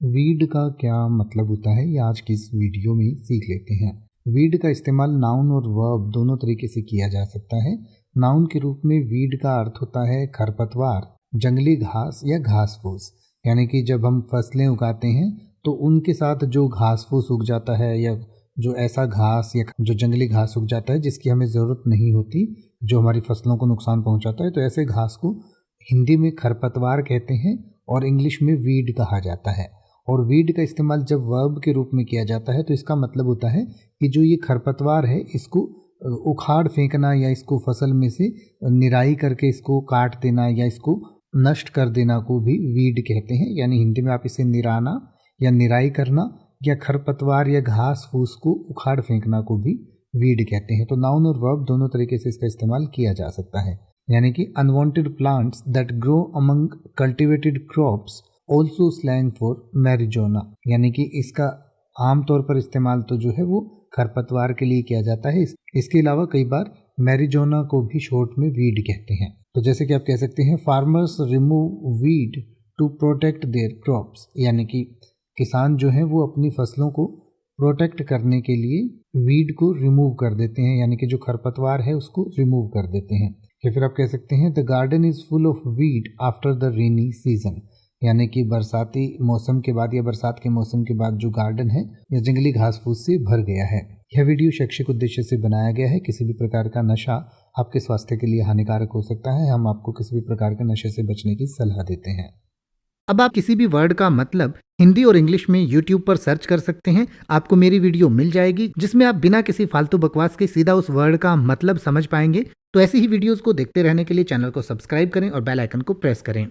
Weed का क्या मतलब होता है ये आज की इस वीडियो में सीख लेते हैं। वीड का इस्तेमाल नाउन और वर्ब दोनों तरीके से किया जा सकता है। नाउन के रूप में वीड का अर्थ होता है खरपतवार, जंगली घास या घास फूस। यानी कि जब हम फसलें उगाते हैं तो उनके साथ जो घास फूस उग जाता है या जो ऐसा घास या जो जंगली घास उग जाता है जिसकी हमें ज़रूरत नहीं होती, जो हमारी फसलों को नुकसान पहुंचाता है, तो ऐसे घास को हिंदी में खरपतवार कहते हैं और इंग्लिश में वीड कहा जाता है। और वीड का इस्तेमाल जब वर्ब के रूप में किया जाता है तो इसका मतलब होता है कि जो ये खरपतवार है इसको उखाड़ फेंकना या इसको फसल में से निराई करके इसको काट देना या इसको नष्ट कर देना को भी वीड कहते हैं। यानी हिंदी में आप इसे निराना या निराई करना या खरपतवार या घास फूस को उखाड़ फेंकना को भी वीड कहते हैं। तो नाउन और वर्ब दोनों तरीके से इसका इस्तेमाल किया जा सकता है। यानी कि unwanted plants that grow among cultivated crops also slang for marijuana. यानी कि इसका आमतौर पर इस्तेमाल तो जो है वो खरपतवार के लिए किया जाता है। इसके अलावा कई बार मैरिजोना को भी शॉर्ट में वीड कहते हैं। तो जैसे कि आप कह सकते हैं farmers remove weed to protect their crops. यानी कि किसान जो है वो अपनी फसलों को प्रोटेक्ट करने के लिए वीड को रिमूव कर देते हैं, यानी कि जो खरपतवार है उसको रिमूव कर देते हैं। या फिर आप कह सकते हैं the garden is full of weed after the rainy season. यानी कि बरसाती मौसम के बाद या बरसात के मौसम के बाद जो गार्डन है या जंगली घास फूस से भर गया है। यह वीडियो शैक्षिक उद्देश्य से बनाया गया है। किसी भी प्रकार का नशा आपके स्वास्थ्य के लिए हानिकारक हो सकता है। हम आपको किसी भी प्रकार के नशे से बचने की सलाह देते हैं। अब आप किसी भी वर्ड का मतलब हिंदी और इंग्लिश में YouTube पर सर्च कर सकते हैं। आपको मेरी वीडियो मिल जाएगी जिसमें आप बिना किसी फालतू बकवास के सीधा उस वर्ड का मतलब समझ पाएंगे। तो ऐसी ही वीडियोस को देखते रहने के लिए चैनल को सब्सक्राइब करें और बेल आइकन को प्रेस करें।